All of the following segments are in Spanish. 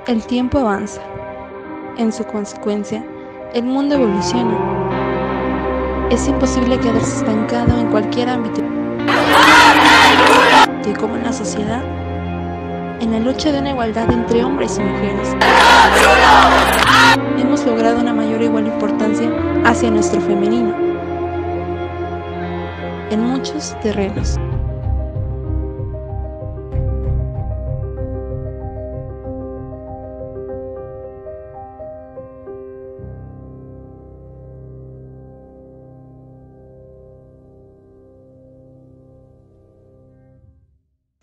El tiempo avanza. En su consecuencia, el mundo evoluciona. Es imposible quedarse estancado en cualquier ámbito, como en la sociedad, en la lucha de una igualdad entre hombres y mujeres. Hemos logrado una mayor e igual importancia hacia nuestro femenino en muchos terrenos.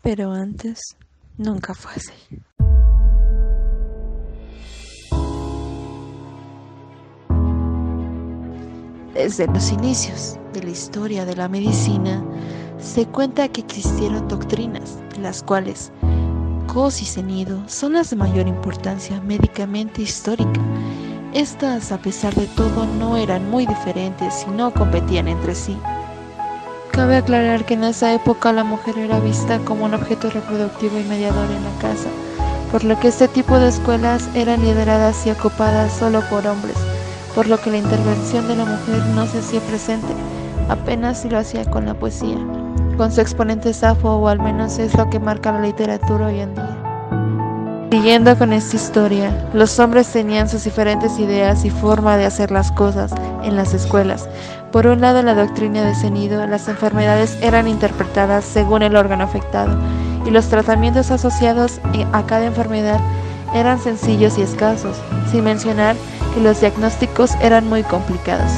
Pero antes, nunca fue así. Desde los inicios de la historia de la medicina, se cuenta que existieron doctrinas, las cuales cos y cenido son las de mayor importancia médicamente histórica. Estas, a pesar de todo, no eran muy diferentes y no competían entre sí. Cabe aclarar que en esa época la mujer era vista como un objeto reproductivo y mediador en la casa, por lo que este tipo de escuelas eran lideradas y ocupadas solo por hombres, por lo que la intervención de la mujer no se hacía presente, apenas si lo hacía con la poesía, con su exponente Safo, o al menos es lo que marca la literatura hoy en día. Siguiendo con esta historia, los hombres tenían sus diferentes ideas y forma de hacer las cosas en las escuelas. Por un lado, la doctrina de Cenido, las enfermedades eran interpretadas según el órgano afectado, y los tratamientos asociados a cada enfermedad eran sencillos y escasos, sin mencionar que los diagnósticos eran muy complicados,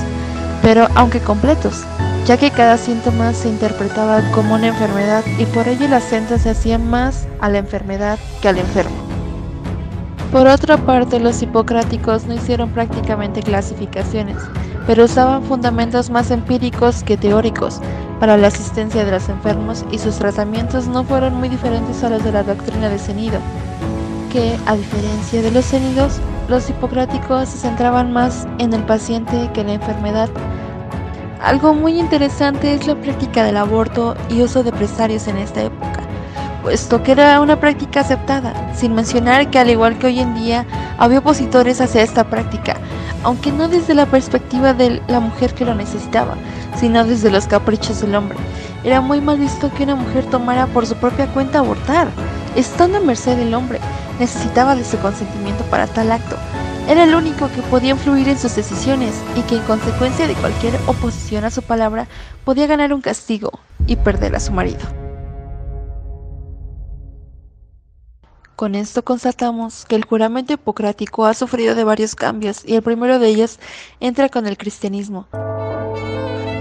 pero aunque completos, ya que cada síntoma se interpretaba como una enfermedad y por ello el acento se hacía más a la enfermedad que al enfermo. Por otra parte, los hipocráticos no hicieron prácticamente clasificaciones, pero usaban fundamentos más empíricos que teóricos para la asistencia de los enfermos, y sus tratamientos no fueron muy diferentes a los de la doctrina de Cenido, que, a diferencia de los cenidos, los hipocráticos se centraban más en el paciente que en la enfermedad. Algo muy interesante es la práctica del aborto y uso de presarios en esta época, puesto que era una práctica aceptada, sin mencionar que al igual que hoy en día había opositores hacia esta práctica, aunque no desde la perspectiva de la mujer que lo necesitaba, sino desde los caprichos del hombre. Era muy mal visto que una mujer tomara por su propia cuenta abortar, estando a merced del hombre. Necesitaba de su consentimiento para tal acto. Era el único que podía influir en sus decisiones y que en consecuencia de cualquier oposición a su palabra podía ganar un castigo y perder a su marido. Con esto constatamos que el juramento hipocrático ha sufrido de varios cambios, y el primero de ellos entra con el cristianismo,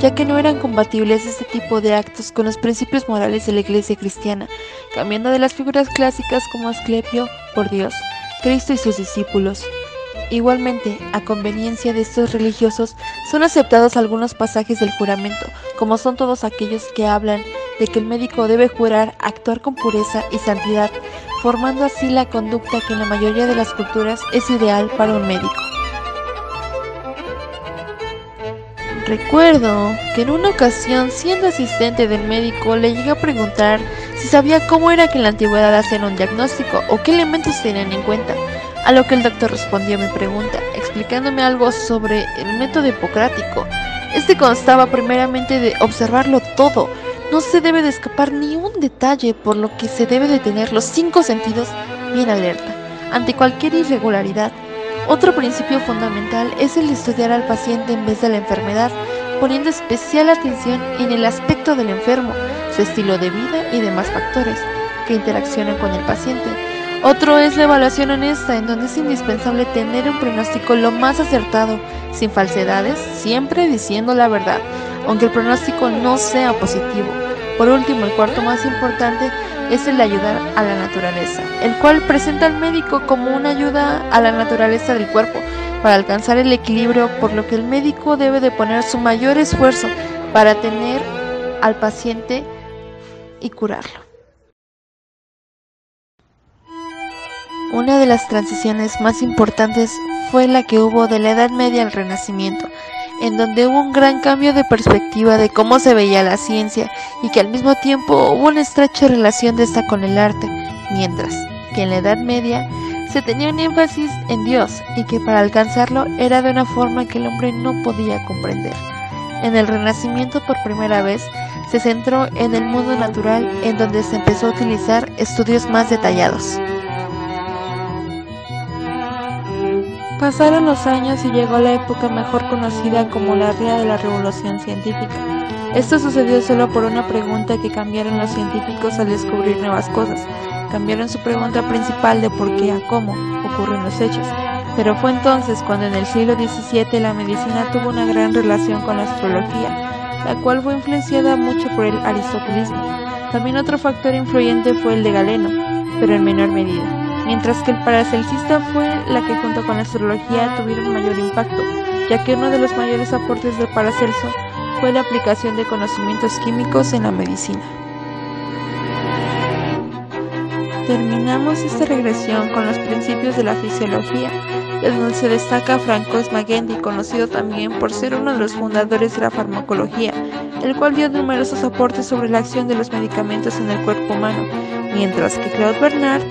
ya que no eran compatibles este tipo de actos con los principios morales de la iglesia cristiana, cambiando de las figuras clásicas como Asclepio por Dios, Cristo y sus discípulos. Igualmente, a conveniencia de estos religiosos, son aceptados algunos pasajes del juramento, como son todos aquellos que hablan de que el médico debe jurar actuar con pureza y santidad, formando así la conducta que en la mayoría de las culturas es ideal para un médico. Recuerdo que en una ocasión, siendo asistente del médico, le llegué a preguntar si sabía cómo era que en la antigüedad hacían un diagnóstico o qué elementos tenían en cuenta, a lo que el doctor respondió a mi pregunta, explicándome algo sobre el método hipocrático. Este constaba primeramente de observarlo todo, no se debe de escapar ni un detalle, por lo que se debe de tener los 5 sentidos bien alerta ante cualquier irregularidad. Otro principio fundamental es el de estudiar al paciente en vez de la enfermedad, poniendo especial atención en el aspecto del enfermo, su estilo de vida y demás factores que interaccionan con el paciente. Otro es la evaluación honesta, en donde es indispensable tener un pronóstico lo más acertado, sin falsedades, siempre diciendo la verdad, aunque el pronóstico no sea positivo. Por último, el cuarto más importante es el de ayudar a la naturaleza, el cual presenta al médico como una ayuda a la naturaleza del cuerpo para alcanzar el equilibrio, por lo que el médico debe de poner su mayor esfuerzo para tener al paciente y curarlo. Una de las transiciones más importantes fue la que hubo de la Edad Media al Renacimiento. en donde hubo un gran cambio de perspectiva de cómo se veía la ciencia y que al mismo tiempo hubo una estrecha relación de esta con el arte, mientras que en la Edad Media se tenía un énfasis en Dios y que para alcanzarlo era de una forma que el hombre no podía comprender. En el Renacimiento por primera vez se centró en el mundo natural, en donde se empezó a utilizar estudios más detallados. Pasaron los años y llegó la época mejor conocida como la era de la Revolución Científica. Esto sucedió solo por una pregunta que cambiaron los científicos al descubrir nuevas cosas. Cambiaron su pregunta principal de por qué a cómo ocurren los hechos. Pero fue entonces cuando en el siglo XVII la medicina tuvo una gran relación con la astrología, la cual fue influenciada mucho por el aristotelismo. También otro factor influyente fue el de Galeno, pero en menor medida, mientras que el paracelsista fue la que junto con la astrología tuvieron mayor impacto, ya que uno de los mayores aportes del Paracelso fue la aplicación de conocimientos químicos en la medicina. Terminamos esta regresión con los principios de la fisiología, de donde se destaca Francois Magendie, conocido también por ser uno de los fundadores de la farmacología, el cual dio numerosos aportes sobre la acción de los medicamentos en el cuerpo humano, mientras que Claude Bernard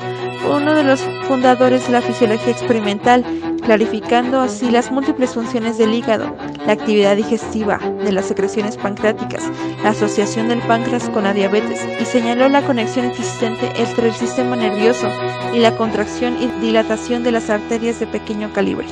fue uno de los fundadores de la fisiología experimental, clarificando así las múltiples funciones del hígado, la actividad digestiva, de las secreciones pancreáticas, la asociación del páncreas con la diabetes, y señaló la conexión existente entre el sistema nervioso y la contracción y dilatación de las arterias de pequeño calibre.